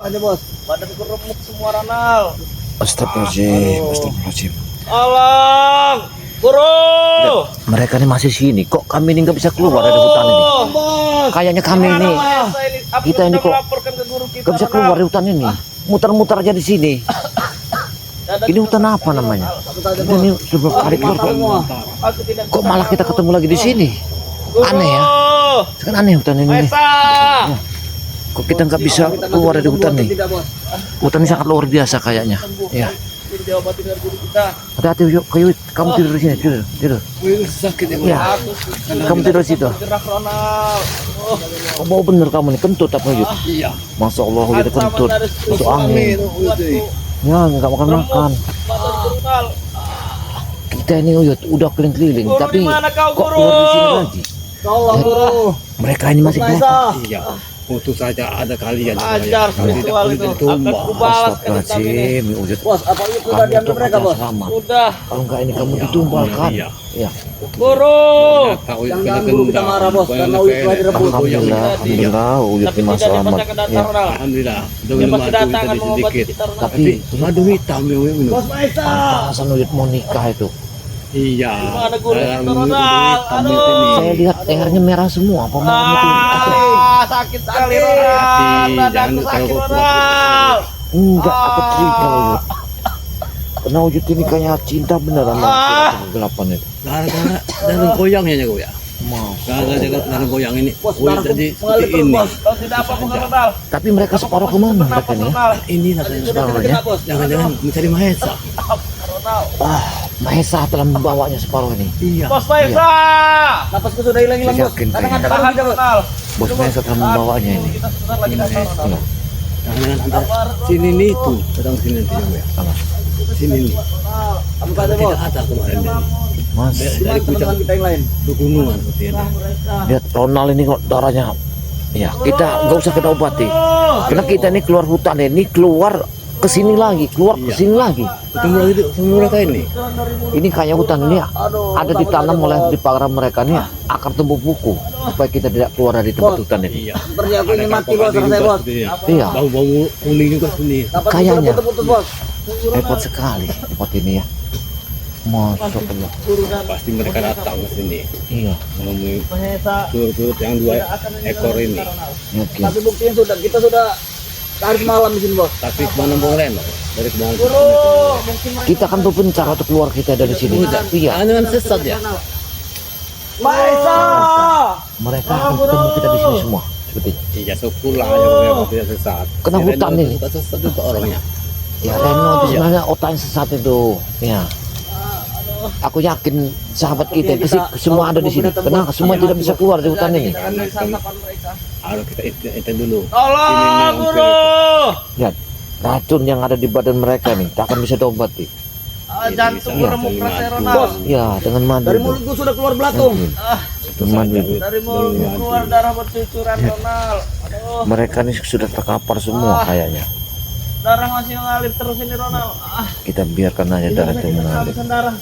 aja bos. Badan keremuk semua Ronald. Astagfirullahaladzim. Alang, Guru. Mereka ini masih sini. Kok kami ini nggak bisa keluar dari hutan ini? Bos. Kayaknya kami ini, kita ini kok nggak bisa keluar dari hutan ini. Muter-muter aja di sini. Ini hutan apa namanya? Ini sudah kali keluar kok malah kita ketemu lagi di sini. Aneh ya. Kan aneh hutan ini. Ya. Kok kita nggak bisa keluar dari hutan nih? Hutan ini sangat luar biasa kayaknya. Ya. Hati-hati yuk, kayu kamu tidur di sini, tidur. Sakit ya. Ya. Kamu tidur di situ. Oh, mau bener kamu nih kentut apa yuk? Iya. Masya Allah udah kentut, masuk angin. Ya nggak makan. Kita ini Uyut udah keliling-keliling, tapi kok keluar di sini lagi? Tolong Guru. Mereka ini masih kelihatan. Iya. Untung saja ada kalian. Ajar spiritual itu akan kubalas. Astagfirullahaladzim, Uyut. Bos, apa itu Kamu sudah diambil tuh mereka bos? selamat. Udah, Kalau enggak ini kamu ditumbalkan. Iya. Ya. Guru. Jangan Guru kita marah bos, karena Uyut telah direbut. Alhamdulillah, Uyut Tapi ini tidak ada selamat. pasti akan datang Ya. Ronald. Alhamdulillah. Dia pasti datang akan mengobati kita Ronald. Tapi Madu hitam ya minum. Bos Maisa. pantasan Uyut mau nikah itu. Iya. Gimana Guru Dalam kita madu Ronald? hitam Aduh. ini. Saya lihat lehernya merah semua. Apa mau itu? Sakit sekali Ronald. Dadaku sakit Ronald. Enggak, aku cerita Uyut. Karena Uyut ini kayaknya cinta beneran sama kegelapan itu. Gara-gara darah goyangnya ya gue ya. Mau. Gara-gara darah goyang ini. Bos, Uyut darahku jadi mengalir seperti Bos, ini. kau tidak apa-apa Ronald. Tapi mereka separuh kemana mereka nih? Ya? Ronald. Ini katanya Separuhnya. jangan-jangan mencari Mahesa. Ronald. Mahesa telah membawanya separuh ini. Iya. Bos Maisa. Napasku sudah hilang-hilang Saya bos. yakin Kadang kayaknya. ada Tahan lagi bos. Ronald. Bos Mahesa telah membawanya ini. Kita sebentar lagi datang Ronald. Iya. Jangan-jangan antara sini nih itu datang sini nanti ya. Sama. Sini nih. Kamu Karena tidak ada kemarin dari Mas, dari puncak kita yang lain. pegunungan seperti ini. lihat Ronald ini kok darahnya. Ya, kita nggak usah kita obati. Karena kita ini keluar hutan ini keluar ke sini lagi, keluar ke sini lagi. Ketemu lagi tuh sama mereka ini. Ini kayak hutan ini ada ditanam oleh di pagar mereka nih akar tumbuh buku supaya kita tidak keluar dari tempat hutan ini. Iya. Seperti aku ini Ada mati kapok bos, tadi rasanya juga bos. seperti ini. Iya, Bau-bau kuning juga sini. Kayaknya. Putus bos. hebat sekali tempat ini ya. Masya Allah. Pasti mereka datang ke sini. Iya, Menemui Mahesa. turut-turut yang dua ekor ini. yakin. Tapi buktinya kita sudah hari malam di sini bos. Tapi kemana boleh dari kemana? Guru, mungkin Kita akan berpencar untuk keluar kita dari sini. Iya, Jangan sesat ya. Mahesa. mereka akan ketemu kita di sini semua. Sepertinya. Iya, syukurlah ya tidak sesat. Kena Si hutan Reno ini. juga sesat juga orangnya. Ya Reno itu sebenarnya otak yang sesat itu. Ya. Aku yakin sahabat kita itu sih semua ada di sini. Karena semua tidak bisa keluar dari hutan ini. Harus kita itu dulu. Tolong guru. Lihat, racun yang ada di badan mereka nih tak akan bisa diobati. Jantung Iya. remuk rasanya Bos. Ronald. Ya, dengan madu. Dari itu. mulutku sudah keluar belatung. Dengan madu itu. Dari mulutku keluar darah bercucuran Ronald. Aduh, Mereka nih sudah terkapar semua kayaknya. darah masih mengalir terus ini Ronald. Kita biarkan aja darah itu mengalir. Habisan darah.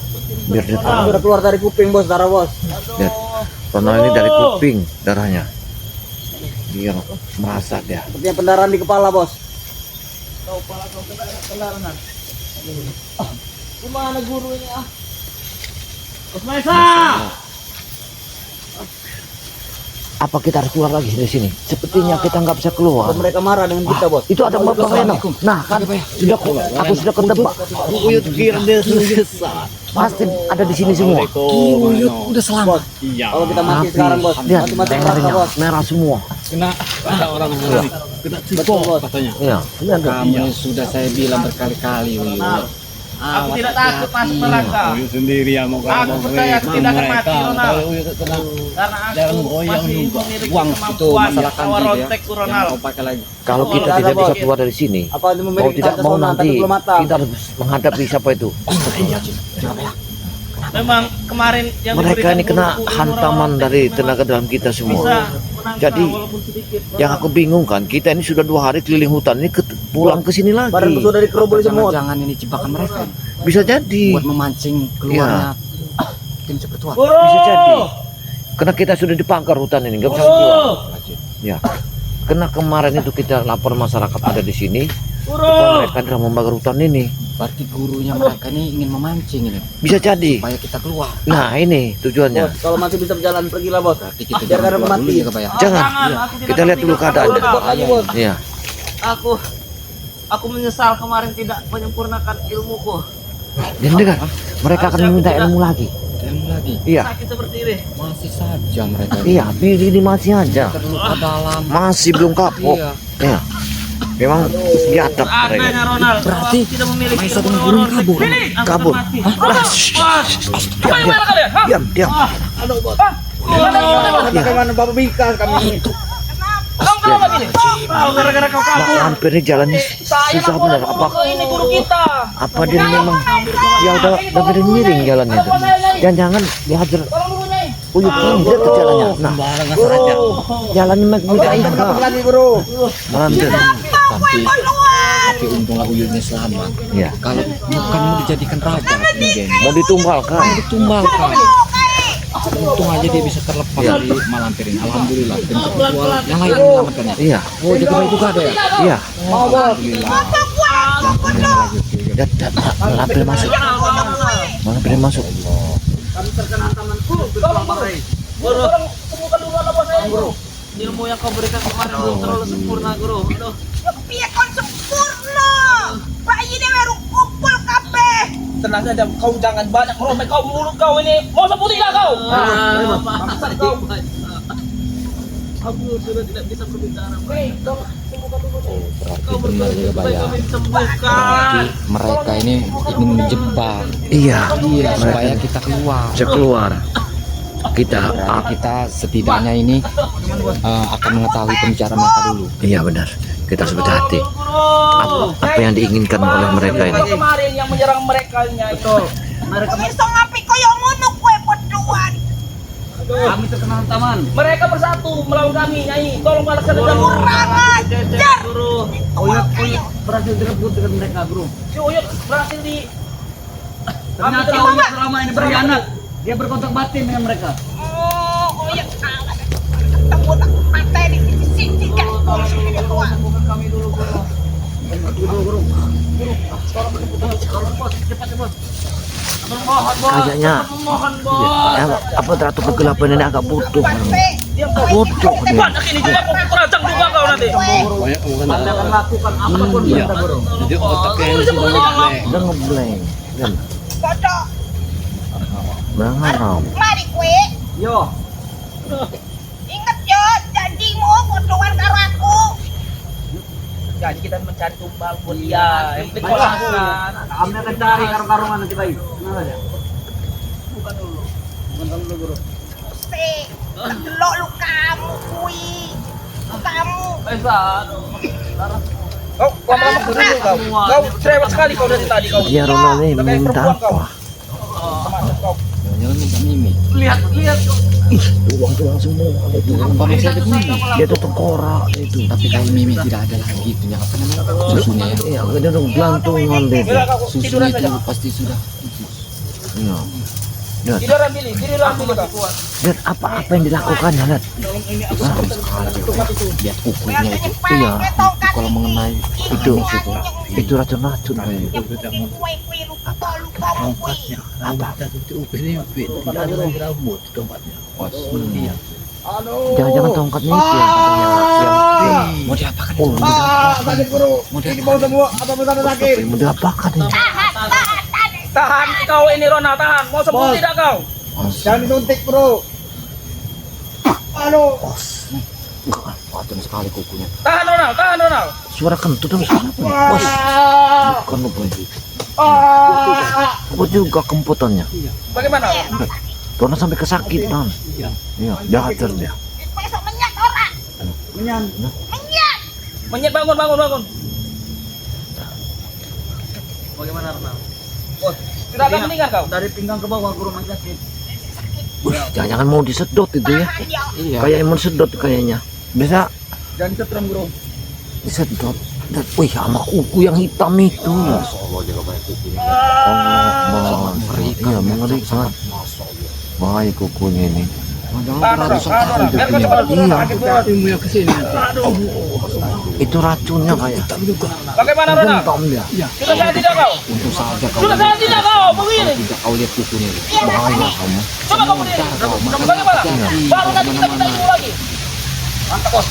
Biar dia tahu. Sudah keluar dari kuping bos, darah bos. Lihat, Ronald ini dari kuping darahnya. Dia merasa dia. Sepertinya pendarahan di kepala bos. Kau kepala kau pendarahan. Gimana guru ini ah? Bos Maisa. Apa kita harus keluar lagi dari sini? Sepertinya kita nggak bisa keluar. Mereka marah dengan kita bos. Itu ada Bapak Reno. Nah, kan sudah aku sudah ketebak. Uyut kira dia sesat. Pasti ada di sini semua. Udah selamat. Iya. Kalau kita mati Tapi sekarang bos, lihat mati-mati rasa lehernya bos. merah semua. Kena kata orang ini. Kena Betul, Bos. katanya. Iya, lihat tuh. Kamu sudah saya bilang berkali-kali, Uyut. Aku tidak takut masuk neraka. Uyut sendiri yang mau Aku percaya aku tidak akan mati Ronald. Kalau Uyut kena Karena Jangan aku goyang masih juga. memiliki Buang itu kemampuan masalah tawa kanji ya. rontekku Jangan Ronald. kau pakai lagi. Kalau kita Ada, tidak bisa Bos. keluar dari sini, Apa itu mau memiliki tidak mau nanti belum matang? kita harus menghadapi siapa itu. Memang kemarin yang Mereka diberikan ini kena guru-guru hantaman rontek dari memang tenaga dalam kita bisa semua. menangkal Jadi, walaupun sedikit. Yang aku bingung kan, kita ini sudah 2 hari keliling hutan ini pulang ke sini lagi. Badan sudah dikerubuli semua. Jangan ini jebakan mereka Bisa jadi, buat memancing keluarnya tim seperti itu. Guru. bisa jadi. Karena kita sudah dipangkar hutan ini, nggak bisa keluar. Ya, Karena kemarin itu kita lapor masyarakat ada di sini, Guru. bahwa mereka adalah membakar hutan ini. Berarti gurunya mereka ini ingin memancing ini. Bisa jadi. Supaya kita keluar. Nah ini tujuannya. Bos, kalau masih bisa berjalan pergilah bos. Berarti kita Biar jangan karena keluar dulu mati. ya kebayang. Jangan. Aku tidak Kita lihat dulu berpihak keadaannya. pada lagi, bos. Iya. Aku menyesal kemarin tidak menyempurnakan ilmuku. Dan dengar, mereka akan meminta ilmu lagi. Dan lagi Iya. Sakit seperti ini. masih saja mereka ini. Iya, ini masih aja. Terluka dalam. Masih belum kapok. Iya. Iya. Memang biadab mereka. Adanya Ronald. Berarti Aku tidak memiliki Maisa ilmu dan burung Ronald. kabur. Sini, aku Kabur. mati. Hah? Ronald, Shh. bos. Bagaimana kalian? Hah? Diam. Aduh, bos. Bagaimana Bapak Bingkas kami ini? Kamu kenapa gini? Oh, gara-gara kau kabur. Hampir ini jalannya susah benar. Apa Ini guru kita. apa dia memang ya udah miring jalannya itu. Jangan dihajar uyuk ini dia tuh jalannya. Nah, jalan megai Lagi guru. melantur. Tapi untunglah uyurnya selamat. Ya, Kalau bukan mau dijadikan raja kemudian mau ditumbalkan. ditumbalkan. Untung aja dia bisa terlepas Iya. dari malampir ini. Alhamdulillah. Dan ketua yang lain menyelamatkannya. Iya, Oh, jaga baik juga ada ya. iya. Alhamdulillah. Jangan kemana lagi. Dan malampir masuk. Malampir masuk. Kami terkena taman guru. Guru, temukan dulu anak bos saya, guru. Ilmu yang kau berikan kemarin belum terlalu sempurna, guru. Aduh. Piye kon sempurna. Bayi ini baru kumpul kabeh. Tenang saja, kau jangan banyak merobek kau mulut kau ini. Mau seputih lah kau. Bangsat kau. Aku sudah tidak bisa berbicara. Kau sembuhkan dulu. Kau benar juga, supaya Bayang. kami disembuhkan. Mereka ini ingin menjebak. Iya, Iya, supaya kita keluar. bisa keluar. Kita Berarti kita setidaknya ini akan mengetahui pembicaraan mereka dulu. iya benar. Kita harus berhati. Apa yang diinginkan oleh mereka ini? Kemarin yang menyerang mereka itu. Mereka Iso ngapi koyo ngono kowe podoan. kami terkenal taman. Mereka bersatu melawan kami, Nyai. Tolong balaskan dendam. Kurang ajar. Guru. Uyut berhasil direbut dengan mereka, Guru. Si Uyut berhasil di ternyata Uyut selama ini berkhianat. Dia berkontak batin dengan mereka. Oh ya kalah. Ketemu tak mata di sisi kan. Sembuhkan kami dulu, Guru. Guru. Tolong, Bos. Cepat, Bos. Mohon, Bos. Kayaknya Mohon, Bos. apa Ratu Kegelapan ini agak bodoh. Bodoh dia. Banyak ini juga kau kerajang juga kau nanti. Anda akan lakukan apapun perintah, Guru. Jadi otaknya ini sudah ngebleng. Udah ngebleng. Dan Bodoh. berharap. Mari kowe. Yo. Ingat yo janjimu podoan karo aku. Jadi kita mencari tumbal buat dia. Yang penting kau lakukan. Kami akan cari karung-karungan nanti baik. Mana aja? Bukan dulu, Guru. Se. Lo lu kamu kuwi. Kamu. Kau lama-lama dulu kau. Kau cerewet sekali kau dari tadi kau. Dia Ronald ini meminta apa? Jangan minta Mimi. Lihat. Tuang semua. Apa masih ada Mimi? Dia tuh tengkorak itu. Tapi kalau Mimi tidak ada lagi itu yang apa namanya susunya ya. Iya, dia dong gelantungan dia. Susunya itu pasti sudah. Iya. Dan, Tidur ambil kau. dan apa yang dilakukannya, lihat. Lihat kukunya itu. Iya. Kalau mengenai Itu racun-racun. Kue lupa kuwi. Apa? Itu upirnya upir. Tidak ada lagi rambut tempatnya. Iya. Jangan-jangan tongkatnya itu yang katanya mau diapakan? oh, Sakit, Guru. Ini mau sembuh apa benar sakit? mau diapakan ini? Tahan kau ini Ronald, tahan. Mau sembuh tidak kau? Jangan disuntik, Bro. Aduh. Racun sekali kukunya. Tahan Ronald. Suara kentut dong suara apa? Bos, bukan lupa ini. Aku juga kemputannya. Bagaimana? Karena sampai kesakitan. Iya, dihajar dia. Besok menyat ora. Menyan. Menyat. Menyet bangun. Bagaimana Ronald? Oh, tidak akan meninggal kau? Dari pinggang ke bawah Guru masih sakit. Jangan mau disedot itu ya. Iya. Kayaknya mau disedot kayaknya. Bisa Jangan ketram, Guru. disedot. Dan, wih, sama kuku yang hitam itu. Allah jaga baik kukunya. Allah, iya mengerikan sangat. Bahaya kukunya ini. Biar kau cepat turun sakit bos. Ilmu yang kesini nanti. Itu racunnya kayak. Bagaimana Ronald? Tom dia. Sudah saya tidak kau? Untung saja kau. Sudah saya tidak kau begini. Tidak kau lihat kukunya. Bahaya kamu. Coba kamu diri. Bagaimana? Baru nanti kita minta ilmu lagi. Mantap bos.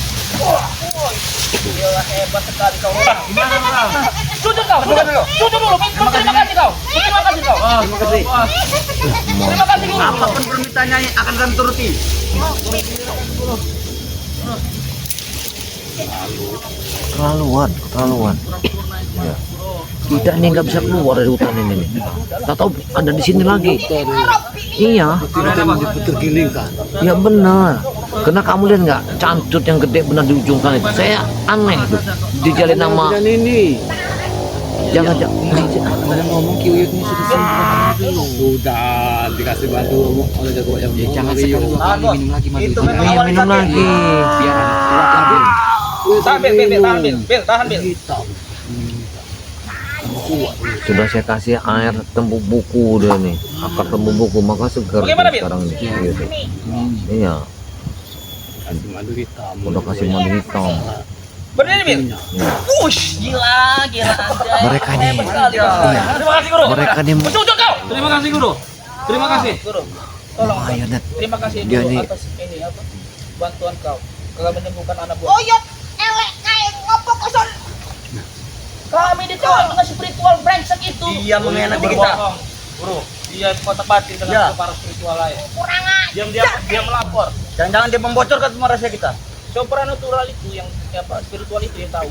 Gila hebat sekali kau Ronald. Gimana Ronald? Sujud kau. Sujud dulu. Terima kasih kau. Terima kasih kau. Terima kasih. Terima kasih guru. Apapun permintaannya akan kami turuti. Keterlaluan. Ya. Kita ini nggak bisa keluar dari hutan ini nih. Tak tahu ada di sini lagi. Iya. Tidak dapat tergilingkan. Ya benar. Karena kamu lihat nggak cancut yang gede benar di ujung sana itu. Saya aneh tuh. Dijalin nama. Dan ini. Jangan. Mana ngomong Kiuyut ini sudah simpan dulu. Sudah dikasih bantu oleh jago yang Ya jangan sekali minum lagi madu. Itu Oh, iya, minum lagi. Biar kuat lagi. Tahan Bil, tahan Bil. hitam. Sudah saya kasih air tembuk buku dia nih. Akar tembuk buku maka segar Bagaimana, Bil? sekarang nih. Gitu. Iya. Kasih madu hitam. Udah kasih madu hitam. Berdiri Bil. Wush, gila. Mereka nih. Hebat sekali kau. Terima kasih guru. Mereka nih Sujud kau. Terima kasih guru. Terima kasih. Guru. Tolong. bahaya net. Terima kasih Dia guru nih. atas ini apa? Bantuan kau. Kau menyembuhkan anak buah. Oyot elek kayak ngopo koson. Kami ditolong dengan spiritual brengsek itu. Dia mengkhianati kita. Berbohong. Guru, dia kotak batin Ya. dengan para spiritual lain. Kurang aja. Dia melapor. Jangan-jangan dia membocorkan semua rahasia kita. Supranatural itu yang apa spiritual itu yang tahu.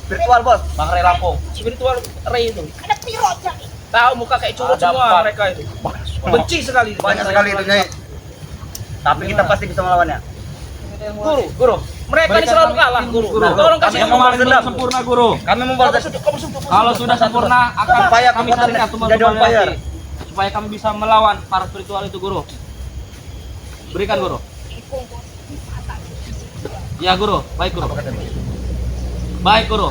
Virtual bos. Bang Ray Lampung. Spiritual Ray itu. Ada piro jadi. Tahu muka kayak curut Ada semua empat. mereka itu. Benci sekali. Banyak sekali itu Nyai. Tapi kita pasti bisa melawannya. Guru. Mereka ini selalu kalah, guru. Tolong kasih Kami membalas dendam. sempurna, guru. Kami membalas Kalau sudah sempurna akan Supaya kami kekuatan carikan tumbal jadi on fire. supaya kami bisa melawan para spiritual itu, guru. Berikan, guru. Ya, guru. Baik, guru. Baik, guru.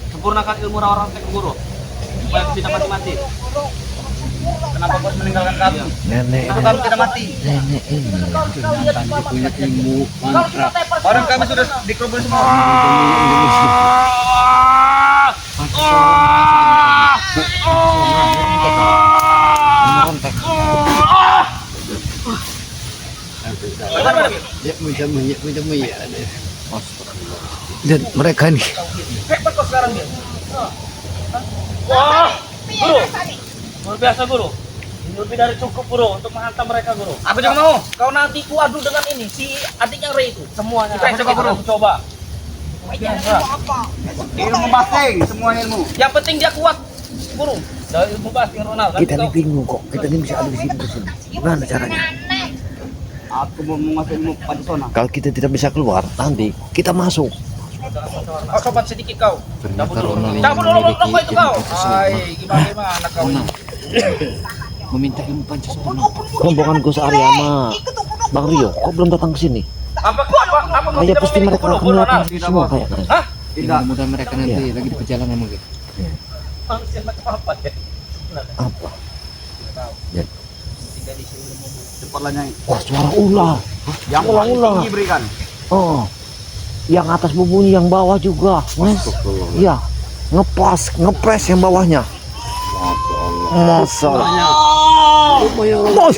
Sempurnakan ilmu rawa-rawa guru. Supaya tidak mati-mati. Kenapa bos meninggalkan kami? Nenek Kenapa kami tidak mati? nenek ini. Punya ilmu mantra. Orang Kami sudah dikerubun semua. Merontek. Ya macam ya. Dan mereka ini Hebat kok sekarang dia. Wah, guru. Luar biasa, guru. Ini lebih dari cukup, guru, untuk menghantam mereka, guru. Aku juga mau. Kau nanti kuadu dengan ini si adiknya Ray itu. Semuanya. Kita coba, guru. Coba. Ilmu basing, semua ilmu. Yang penting dia kuat, guru. Dari ilmu basing Ronald. kita ini bingung kok. Kita ini bisa ada di sini terus. Gimana caranya? Aku mau menguasai ilmu Pancasona. Kalau kita tidak bisa keluar, nanti kita masuk. Oh, sobat sedikit kau. Ternyata Ronald ini Cabut dulu memiliki rokok itu kau. ilmu Pancasila. Hai, gimana kau ini? Meminta ilmu Pancasila. Rombongan Gus Arya sama Bang Rio, kok belum datang ke sini? Apa Kayak tidak pasti memilih mereka guru, akan guru, datang Ronald? ke semua kayaknya. Hah? Ya, mudah mereka nanti lagi di perjalanan mungkin. Manusia macam apa ya? Apa? Ya. Tinggal di sini. Cepatlah Nyai. Wah, suara ular. Yang paling Ular. tinggi berikan. Oh, yang atas berbunyi, yang bawah juga. Iya, ngepres yang bawahnya. Masa Allah. Bos.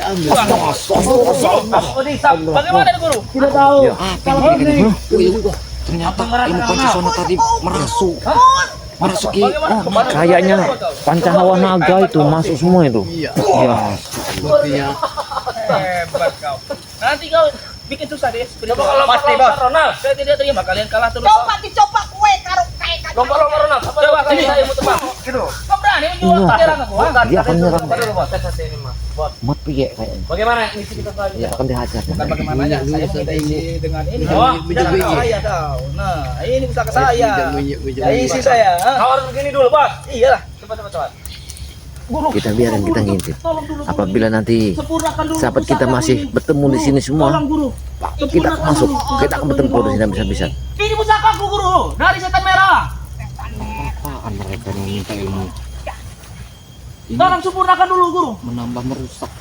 Bagaimana nih, guru? Tidak tahu. Ternyata ilmu Pancasila tadi merasuk. Merasuki. Kayaknya pancahawa naga itu masuk semua itu. Iya. Iya. Sepertinya. Hebat kau. Nanti kau bikin susah deh. Coba pasti, Bos. Ronald, saya tidak terima kalian kalah terus. Coba dicoba kue karo kayak kacang. Lomba Ronald. Coba kali saya ilmu tebak. Gitu. Kau berani menjual Iya. pikiran aku? ha? Dia akan menyerang. Coba dulu, Bos. Tes ini, Mas. Bos. Mat piye kayaknya. Bagaimana misi kita selanjutnya? Ya akan dihajar. Bagaimana ya? Saya minta isi dengan ini. Minta- Oh, minta jangan biji. saya tahu. Nah, ini bisa ke saya. Minta- Ya isi saya. Kau harus begini dulu, Bos. Iyalah. Cepat. Guru. Kita biarin, kita ngintip. Tolong dulu, guru. Apabila nanti Sempurnakan dulu sahabat kita usaha masih aku ini. bertemu di sini semua, Tolong, guru. kita akan masuk. Kita akan bertempur di sini bisa-bisa. Ini pusakaku, guru. Dari setan merah. Apaan mereka yang minta ilmu? Ini Tolong sempurnakan dulu, guru. menambah merusak.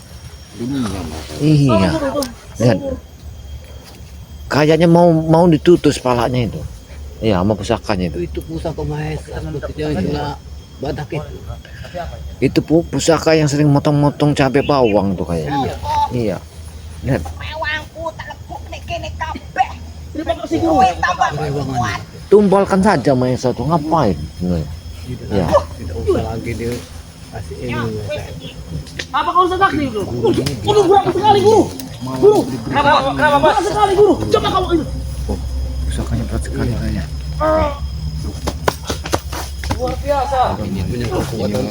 Iya. Lihat. Kayaknya mau ditutus palanya itu. Iya, sama pusakanya itu. Itu pusaka mahesa seperti yang badak itu. Itu pusaka yang sering motong-motong cabai bawang tuh kayaknya. Iya. Lihat. Mewangku telebuk nek kene kabeh. Terima kasih guru. Kowe tambah kuat. Tumbalkan saja Mahesa tuh ngapain? Iya. Tidak usah lagi dia kasih ini Mahesa. Apa kau sakti guru? Guru berapa sekali guru? Guru. Kenapa Mas? Sekali guru. Coba kamu itu. Pusakanya berat sekali kayaknya. Luar biasa. Punya kekuatan.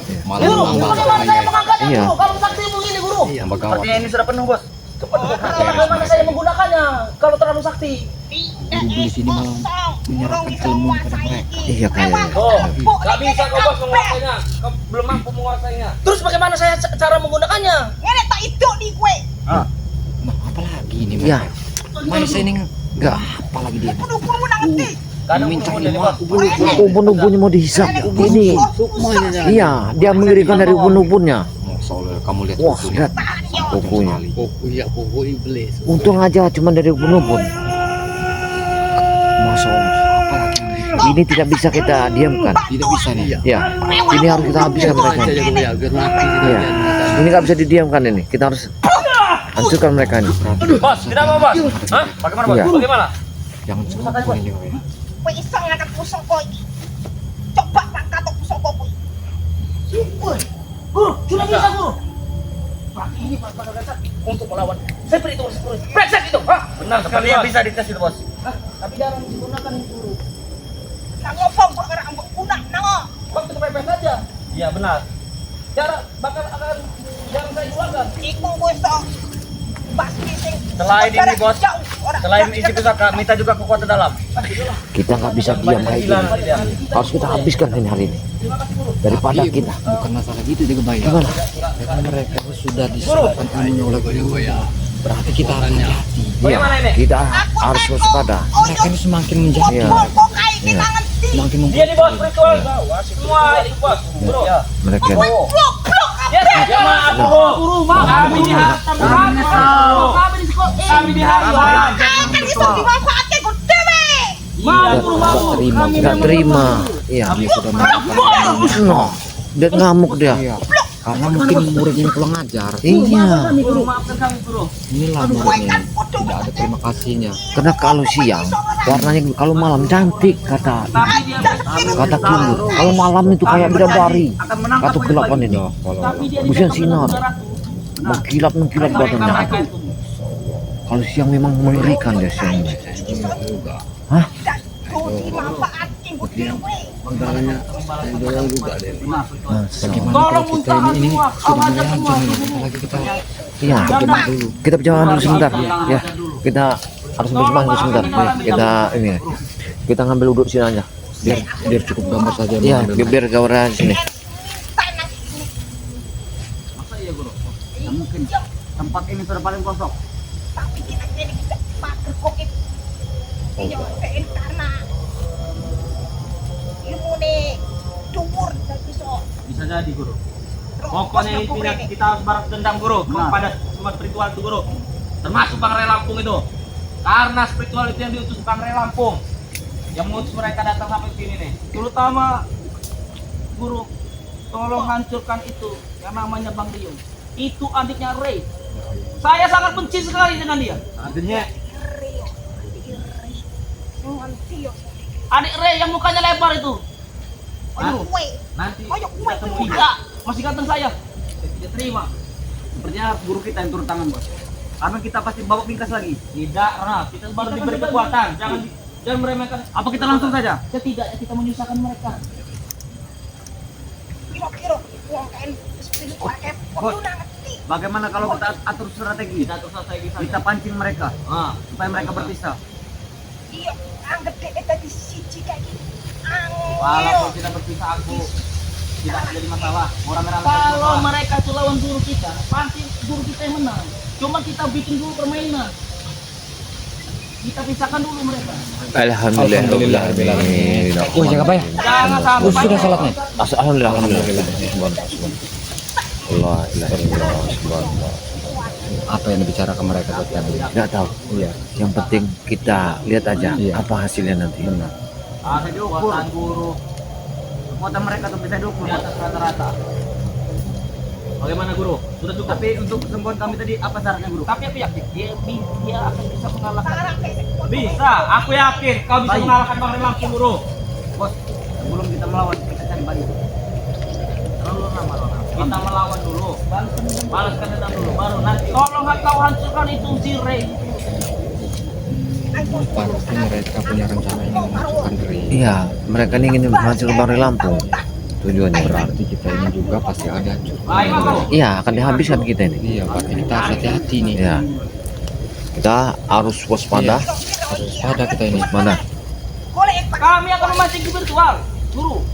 Guru, bagaimana saya mengangkatnya Iya. guru? Kalau sakti begini guru. Artinya ini sudah penuh bos. Cepat bagaimana saya menggunakannya kalau terlalu sakti? Guru di sini malah menyerahkan keilmuan pada mereka. Iya kayaknya. Oh, nggak bisa kau bos menguasainya. Kau belum mampu menguasainya. Terus bagaimana saya cara menggunakannya? Ngene tak idok di kowe. Nah, apalagi ini Iya. Mahesa ini Enggak. apalagi dia. Kudu-kudu nang ngerti. Kadang Minta dari ilmu. bos. Ubun-ubunnya mau dihisap. Ini. Sukmanya jangan. Iya, dia mengirikan dari ubun-ubunnya. Soalnya kamu lihat Wah, bukunya. lihat bukunya. Kuku iblis. Untung aja cuma dari ubun-ubun. Masya Allah. Ini tidak bisa kita diamkan. Tidak bisa nih. Ya, ini harus kita habiskan mereka. Saya jago ya biar mati. Iya. Ini nggak bisa didiamkan ini. Kita harus hancurkan mereka ini. Bos, tidak mau bos. Hah? Bagaimana bos? Iya. Bagaimana? Jangan semua ini. Kowe iso ngangkat pusaka iki. Coba tak katok pusaka kowe. Guru, sudah bisa guru. Pak ini Pak Bagasa untuk melawan seperti itu guru. Brengsek itu. Hah? Benar sekali ya bisa dites itu bos. Hah? Tapi jarang digunakan itu guru. Nang opo mbok ora mbok gunak nang. Waktu kepepet saja. Iya benar. Jarang bakal akan jarang saya keluarkan. Iku kowe iso basmi sing Selain ini bos, selain isi pusaka, minta juga kekuatan dalam. Kita nggak bisa diam kayak gini. Harus kita habiskan ini hari ini. Daripada kita. Bukan masalah gitu dia kebayang. Gimana? Karena mereka sudah diserahkan ilmunya oleh guru. Berarti kita harus hati-hati. Iya, Bagaimana ini? kita harus waspada. Mereka ini semakin menjadi Iya. Kok kae iki nang ngerti. semakin Dia di bos spiritual. Semua itu bos. Guru. Ya. Mereka Blok Ya, maaf guru, maaf. Kami di kami di sekolah, kami di hari. kan iso dimanfaatke go dhewe. Maaf guru, maaf. terima. nggak terima. Iya. Dia sudah melakukan No. Dia ngamuk dia. Iya. Karena mungkin murid ini kurang ajar. Iya. Kami guru, maafkan kami guru. Inilah muridnya tidak ada terima kasihnya. Karena kalau siang warnanya, kalau malam cantik kata Tapi dia Kindur. Kalau malam itu kayak bidadari. akan menangkap Atau kegelapan ini. Tapi dia Bukan ditangkap sinar. oleh ratu. Mengkilap badannya. Mereka itu. Kalau siang memang mengerikan dia siang. Hah? Kudu dimanfaatke go dhewe. Masalahnya yang dorong juga deh. Bagaimana Tolong kalau kita usaha ini semua, sudah mulai awalnya hancur semua. nih. Apalagi kita Iya. Kita berjalan dulu sebentar. Ya. Kita harus bersemangat sebentar. Nih, kita ini. Kita ngambil duduk sini aja. biar cukup gambar saja. Iya, biar gambaran sini. Tanah ini. Masa iya guru? Ya, mungkin tempat ini sudah paling kosong. Tapi kita kene bisa pager kok iki. Ini pengen karena ilmune dhuwur dadi iso. Bisa jadi guru. Pokoknya intinya kita harus balas dendam guru kepada semua spiritual itu guru. Termasuk Bang Ray Lampung itu. Karena spiritual itu yang diutus Bang Ray Lampung. Yang mengutus mereka datang sampai sini nih. Terutama guru, tolong hancurkan itu yang namanya Bang Rio. Itu adiknya Ray. Saya sangat benci sekali dengan dia. Adiknya adik Ray yang mukanya lebar itu. Aduh, Kowe nanti Ayo, kita temui. Tidak, masih ganteng saya. Tidak terima. Sepertinya guru kita yang turun tangan bos. Karena kita pasti bawa bingkas lagi. Tidak, Rana. Kita baru diberi kekuatan. Jangan meremehkan. Apa kita langsung saja? Setidaknya kita menyusahkan mereka. kira-kira wong kan spiritual kayak kudu nang ngerti. Bagaimana kalau kita atur strategi? Kita atur strategi saja. Kita pancing mereka. Supaya mereka berpisah. Iya, anggap dek tadi siji kayak gini. Walaupun kita berpisah aku tidak jadi masalah. Kalau mereka itu lawan guru kita, pasti guru kita yang menang. Cuma kita bikin dulu permainan. Kita pisahkan dulu mereka. Alhamdulillah. Oh, jangan apa ya? Jangan sampai. Sudah salatnya. Alhamdulillah. Allah, subhanallah. Apa yang dibicarakan mereka tadi? Nggak tahu. Iya. Yang penting kita lihat aja Iya. apa hasilnya nanti. Benar. Saya diukur. Guru. Kekuatan mereka tuh bisa diukur di atas rata-rata. Bagaimana guru? Sudah cukup. Tapi untuk kesembuhan kami tadi apa sarannya guru? Tapi aku yakin dia akan bisa mengalahkan. Bisa, aku yakin kau bisa mengalahkan Bang Ray langsung guru. Bos, sebelum kita melawan kita cari balik. Terlalu lama. Kita melawan dulu. Balaskan dendam dulu, baru nanti tolong kau hancurkan itu si Ray. Pasti mereka punya rencana ingin memasukkan Ray. Iya, mereka ini ingin menghancurkan Bang Ray Lampung. Tujuannya. Berarti kita ini juga pasti ada. Ayo kau. Iya, akan dihabiskan kita ini. Iya, berarti kita harus hati-hati nih. Iya. Kita harus waspada. Harus waspada kita ini. Mana? Golek Pak. Kami akan memancing di virtual, guru.